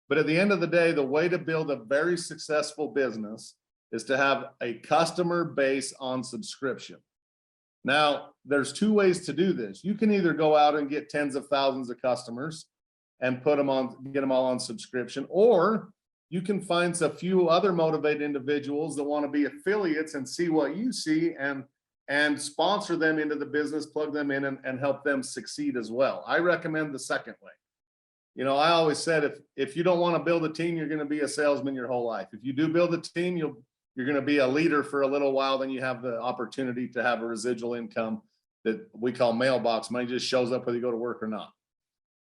But at the end of the day, the way to build a very successful business is to have a customer base on subscription. Now, there's two ways to do this. You can either go out and get tens of thousands of customers and put them on, get them all on subscription, or you can find a few other motivated individuals that want to be affiliates and see what you see, and sponsor them into the business, plug them in, and help them succeed as well. I recommend the second way. You know, I always said, if you don't want to build a team, you're going to be a salesman your whole life. If you do build a team, you're going to be a leader for a little while. Then you have the opportunity to have a residual income that we call mailbox money, just shows up whether you go to work or not.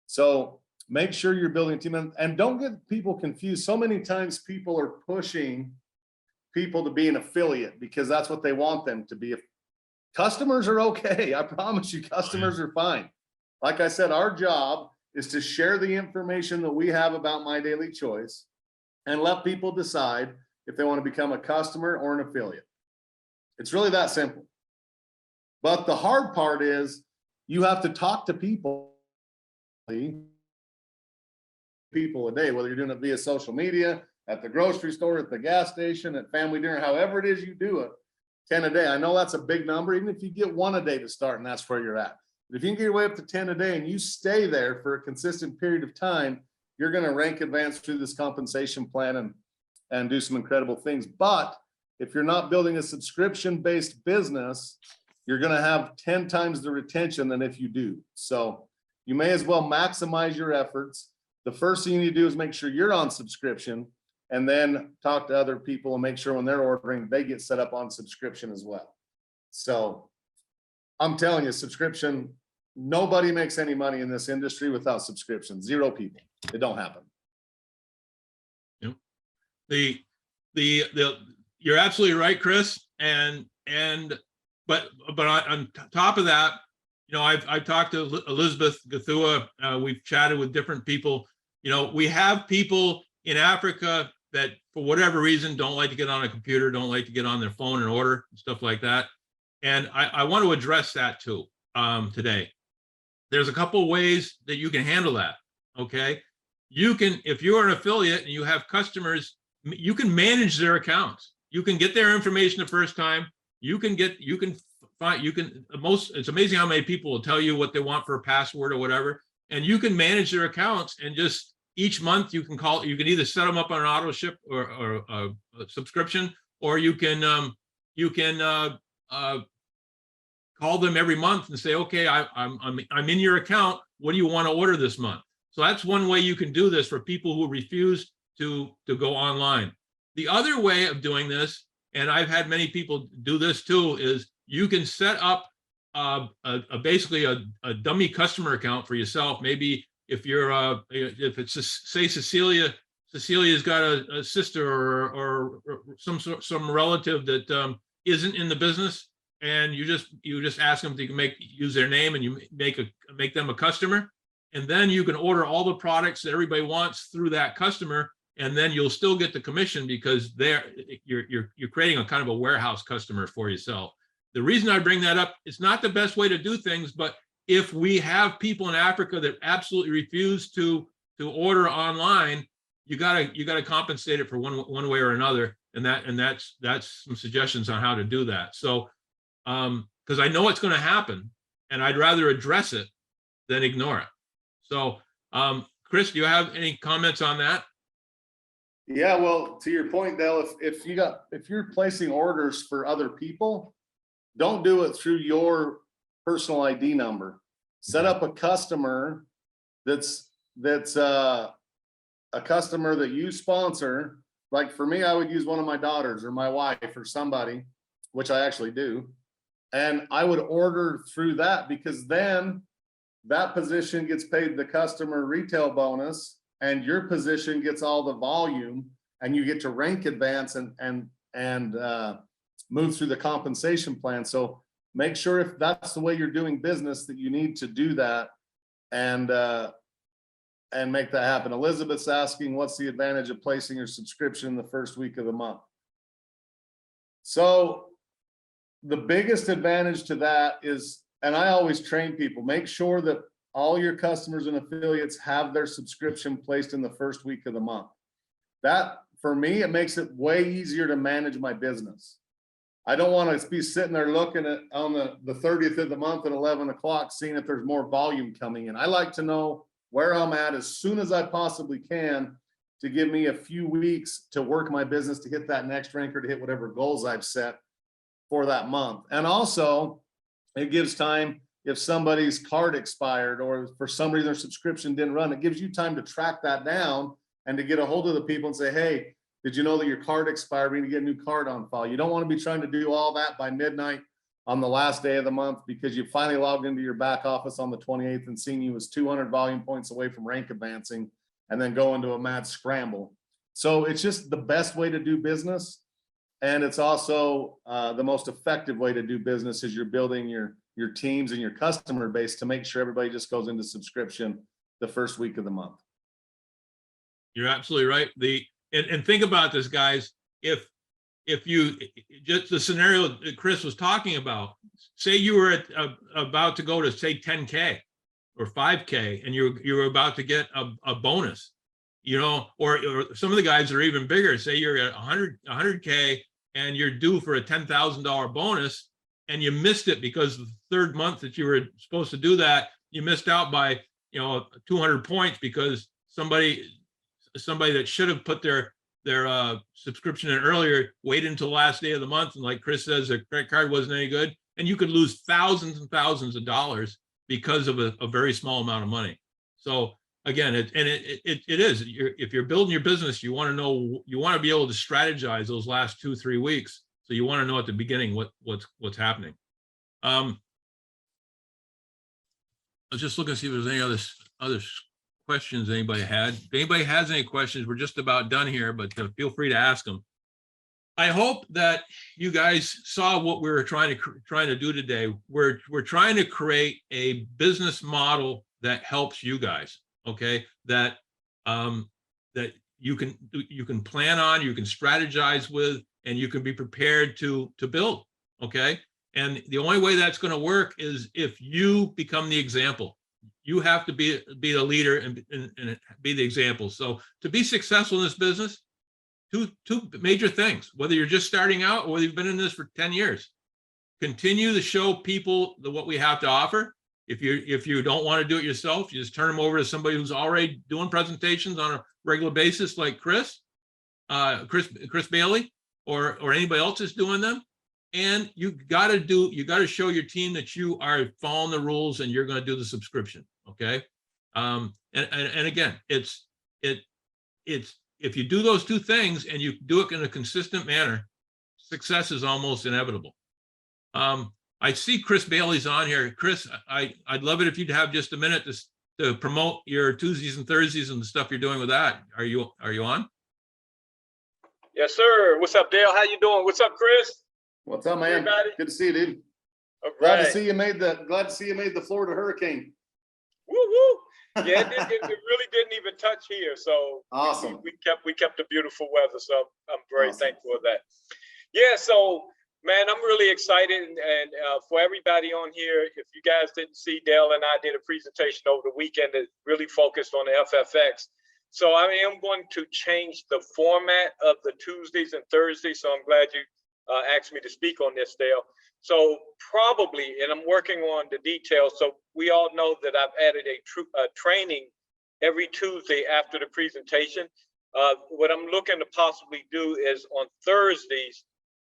So make sure you're building a team, and don't get people confused. So many times people are pushing people to be an affiliate because that's what they want them to be. Customers are okay. I promise you, customers are fine. Like I said, our job is to share the information that we have about My Daily Choice and let people decide if they want to become a customer or an affiliate. It's really that simple. But the hard part is you have to talk to people a day, whether you're doing it via social media, at the grocery store, at the gas station, at family dinner, however it is you do it, 10 a day. I know that's a big number, even if you get one a day to start and that's where you're at. But if you can get your way up to 10 a day and you stay there for a consistent period of time, you're going to rank advance through this compensation plan and do some incredible things. But if you're not building a subscription-based business, you're going to have 10 times the retention than if you do. So you may as well maximize your efforts. The first thing you need to do is make sure you're on subscription, and then talk to other people and make sure when they're ordering, they get set up on subscription as well. So I'm telling you, subscription, nobody makes any money in this industry without subscription. Zero people. It don't happen. Yep. You're absolutely right, Chris. But on top of that, you know, I've talked to Elizabeth Gathua. We've chatted with different people. You know, we have people in Africa that, for whatever reason, don't like to get on a computer, don't like to get on their phone and order and stuff like that. And I want to address that too today. There's a couple of ways that you can handle that. Okay, you can, if you're an affiliate and you have customers, you can manage their accounts. You can get their information the first time. It's amazing how many people will tell you what they want for a password or whatever, and you can manage their accounts, and just each month you can either set them up on an auto ship or a subscription, or you can call them every month and say, okay, I'm in your account. What do you want to order this month? So that's one way you can do this for people who refuse to go online. The other way of doing this, and I've had many people do this too, is you can set up basically a dummy customer account for yourself. Maybe if you're if it's say Cecilia's got a sister or some relative that isn't in the business, and you just ask them if you can use their name, and you make them a customer, and then you can order all the products that everybody wants through that customer, and then you'll still get the commission because you're creating a kind of a warehouse customer for yourself. The reason I bring that up, it's not the best way to do things, but if we have people in Africa that absolutely refuse to order online, you gotta compensate it for one way or another, and that's some suggestions on how to do that. So because I know it's going to happen, and I'd rather address it than ignore it. So Chris, do you have any comments on that? Yeah, well, to your point, Dale, if you're placing orders for other people, don't do it through your personal ID number. Set up a customer that's a customer that you sponsor. Like for me, I would use one of my daughters or my wife or somebody, which I actually do. And I would order through that, because then that position gets paid the customer retail bonus, and your position gets all the volume, and you get to rank advance and move through the compensation plan. So make sure, if that's the way you're doing business, that you need to do that and make that happen. Elizabeth's asking, what's the advantage of placing your subscription the first week of the month? So the biggest advantage to that is, and I always train people, make sure that all your customers and affiliates have their subscription placed in the first week of the month. That, for me, it makes it way easier to manage my business. I don't want to be sitting there looking at on the 30th of the month at 11 o'clock, seeing if there's more volume coming in. I like to know where I'm at as soon as I possibly can, to give me a few weeks to work my business, to hit that next rank, or to hit whatever goals I've set for that month. And also, it gives time, if somebody's card expired or for some reason their subscription didn't run, it gives you time to track that down and to get a hold of the people and say, hey, did you know that your card expired? We need to get a new card on file. You don't want to be trying to do all that by midnight on the last day of the month, because you finally logged into your back office on the 28th and seen you was 200 volume points away from rank advancing, and then go into a mad scramble. So it's just the best way to do business. And it's also the most effective way to do business, as you're building your teams and your customer base to make sure everybody just goes into subscription the first week of the month. You're absolutely right. And think about this, guys. If you just the scenario that Chris was talking about, say you were about to go to say 10K or 5K, and you were about to get a bonus, you know, or some of the guys are even bigger. Say you're at 100K and you're due for a $10,000 bonus, and you missed it because the third month that you were supposed to do that, you missed out by 200 points because somebody that should have put their subscription in earlier waited until the last day of the month, and like Chris says, their credit card wasn't any good, and you could lose thousands and thousands of dollars because of a very small amount of money. So again, it is, if you're building your business, you want to be able to strategize those last 2-3 weeks. So you want to know at the beginning what's happening. Let's just look and see if there's any other questions anybody had. If anybody has any questions, we're just about done here, but feel free to ask them. I hope that you guys saw what we were trying to do today. We're trying to create a business model that helps you guys, okay? That you can plan on, you can strategize with, and you can be prepared to build, okay? And the only way that's going to work is if you become the example. You have to be the leader and be the example. So to be successful in this business, two major things, whether you're just starting out or whether you've been in this for 10 years, continue to show people what we have to offer. If you don't want to do it yourself, you just turn them over to somebody who's already doing presentations on a regular basis, like Chris Bailey, or anybody else is doing them. And you got to show your team that you are following the rules and you're going to do the subscription. Okay. And again, it's if you do those two things and you do it in a consistent manner, success is almost inevitable. I see Chris Bailey's on here. Chris, I'd love it if you'd have just a minute to promote your Tuesdays and Thursdays and the stuff you're doing with that. Are you on? Yes, sir. What's up, Dale? How you doing? What's up, Chris? What's up, man? Everybody? Good to see you, dude. All Glad right. to see you made the Florida hurricane. Woo woo. Yeah, it really didn't even touch here. So Awesome. we kept the beautiful weather. So I'm very Awesome. thankful for that. Yeah. So man, I'm really excited, and for everybody on here, if you guys didn't see, Dale and I did a presentation over the weekend that really focused on the FFX. So I am going to change the format of the Tuesdays and Thursdays. So I'm glad you asked me to speak on this, Dale. So probably, and I'm working on the details. So we all know that I've added a training every Tuesday after the presentation. What I'm looking to possibly do is on Thursdays,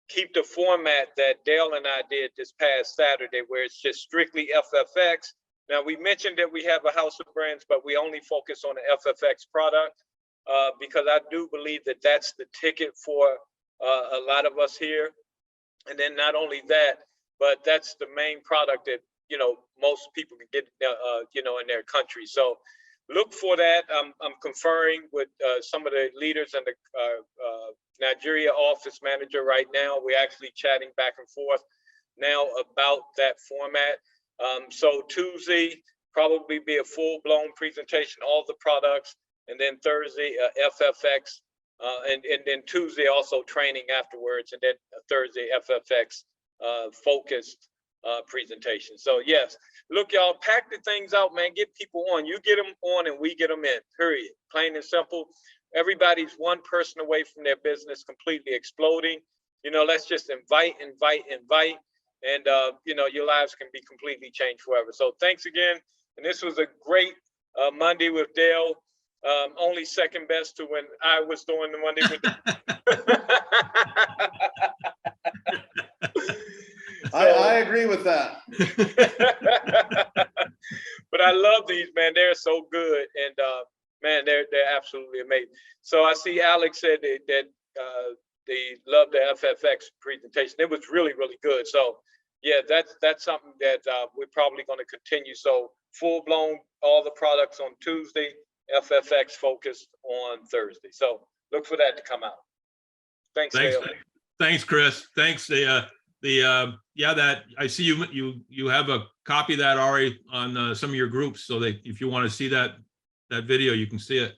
keep the format that Dale and I did this past Saturday, where it's just strictly FFX. Now, we mentioned that we have a house of brands, but we only focus on the FFX product because I do believe that that's the ticket for a lot of us here. And then not only that, but that's the main product that, you know, most people can get, you know, in their country. So look for that. I'm conferring with some of the leaders in the Nigeria office manager right now. We're actually chatting back and forth now about that format. So Tuesday, probably be a full-blown presentation, all the products, and then Thursday, FFX, and then Tuesday also training afterwards, and then Thursday, FFX focused presentation. So yes, look, y'all, pack the things out, man. Get people on. You get them on and we get them in, period. Plain and simple. Everybody's one person away from their business completely exploding. You know, let's just invite. And, you know, your lives can be completely changed forever. So thanks again. And this was a great Monday with Dale. Only second best to when I was doing the Monday with I agree with that. But I love these, man. They're so good. And man, they're absolutely amazing. So I see Alex said that they love the FFX presentation. It was really, really good. So yeah, that's something that we're probably going to continue. So full blown, all the products on Tuesday, FFX focused on Thursday. So look for that to come out. Thanks, Dale. Thanks, Chris. Thanks. Yeah, that I see you have a copy of that already on some of your groups, so that if you want to see that video, you can see it.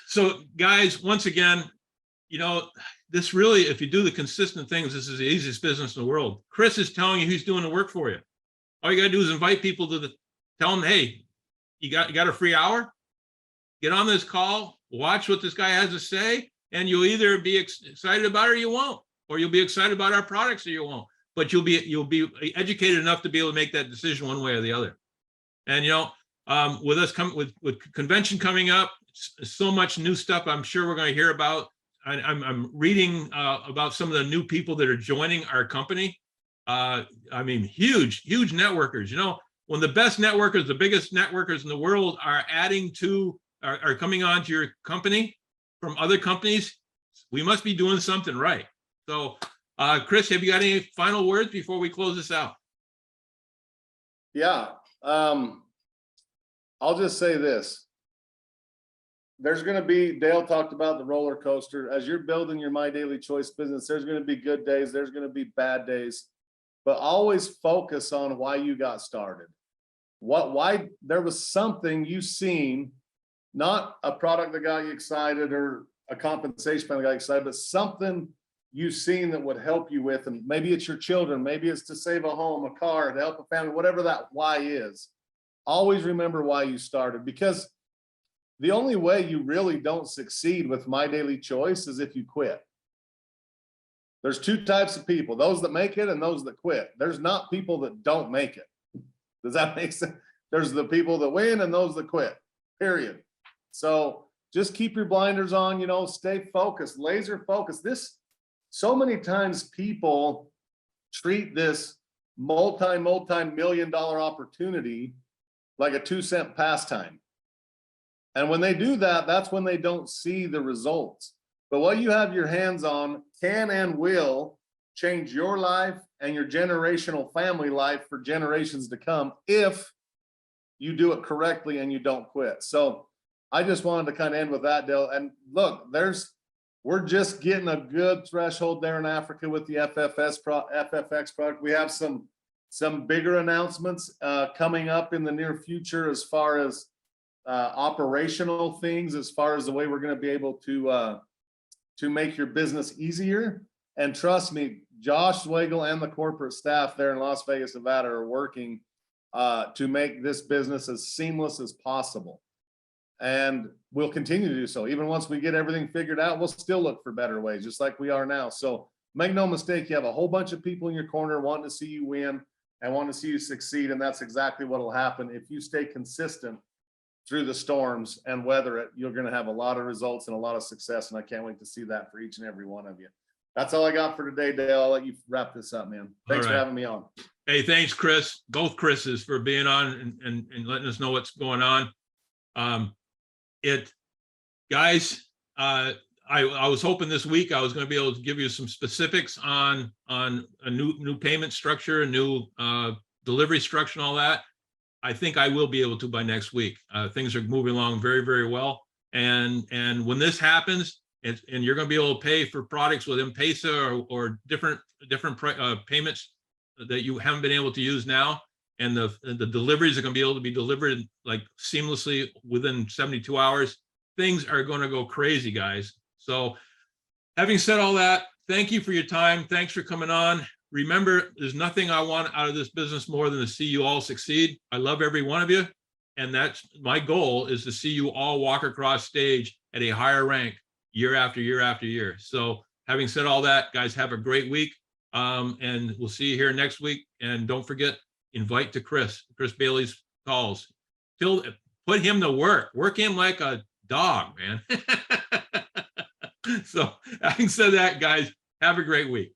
So guys, once again, you know, this really, if you do the consistent things, this is the easiest business in the world. Chris is telling you he's doing the work for you. All you got to do is invite people to tell them, hey, you got a free hour? Get on this call, watch what this guy has to say, and you'll either be excited about it or you won't, or you'll be excited about our products or you won't. But you'll be educated enough to be able to make that decision one way or the other. And you know, with us with convention coming up, so much new stuff I'm sure we're going to hear about. I'm reading about some of the new people that are joining our company. I mean, huge networkers. You know, when the best networkers, the biggest networkers in the world are coming onto your company from other companies, we must be doing something right. So, Chris, have you got any final words before we close this out? Yeah, I'll just say this. There's going to be, Dale talked about the roller coaster. As you're building your My Daily Choice business, there's going to be good days, there's going to be bad days, but always focus on why you got started. Why there was something you seen, not a product that got you excited or a compensation plan that got you excited, but something you've seen that would help you with, and maybe it's your children, maybe it's to save a home, a car, to help a family, whatever that why is. Always remember why you started, because the only way you really don't succeed with My Daily Choice is if you quit. There's two types of people, those that make it and those that quit. There's not people that don't make it. Does that make sense? There's the people that win and those that quit, period. So just keep your blinders on, you know, stay focused, laser focused. So many times people treat this multi-million-dollar opportunity like a 2-cent pastime. And when they do that, that's when they don't see the results. But what you have your hands on can and will change your life and your generational family life for generations to come if you do it correctly and you don't quit. So I just wanted to kind of end with that, Dale. And look, we're just getting a good threshold there in Africa with the FFX product. We have some bigger announcements coming up in the near future as far as operational things, as far as the way we're going to be able to make your business easier. And trust me, Josh Swagel and the corporate staff there in Las Vegas, Nevada are working to make this business as seamless as possible. And we'll continue to do so. Even once we get everything figured out, we'll still look for better ways, just like we are now. So make no mistake, you have a whole bunch of people in your corner wanting to see you win and want to see you succeed. And that's exactly what will happen if you stay consistent through the storms and weather it. You're going to have a lot of results and a lot of success. And I can't wait to see that for each and every one of you. That's all I got for today, Dale. I'll let you wrap this up, man. Thanks for right. having me on. Hey, thanks, Chris, both Chris's, for being on and letting us know what's going on. Guys, I was hoping this week I was going to be able to give you some specifics on a new payment structure, a new delivery structure and all that. I think I will be able to by next week. Things are moving along very, very well. And when this happens, and you're going to be able to pay for products with M-Pesa or different payments that you haven't been able to use now, and the deliveries are going to be able to be delivered like seamlessly within 72 hours. Things are going to go crazy, guys. So having said all that, thank you for your time. Thanks for coming on. Remember, there's nothing I want out of this business more than to see you all succeed. I love every one of you. And that's my goal, is to see you all walk across stage at a higher rank year after year after year. So having said all that, guys, have a great week. And we'll see you here next week. And don't forget, invite to Chris Bailey's calls. Put him to work him like a dog, man. So having said that, guys, have a great week.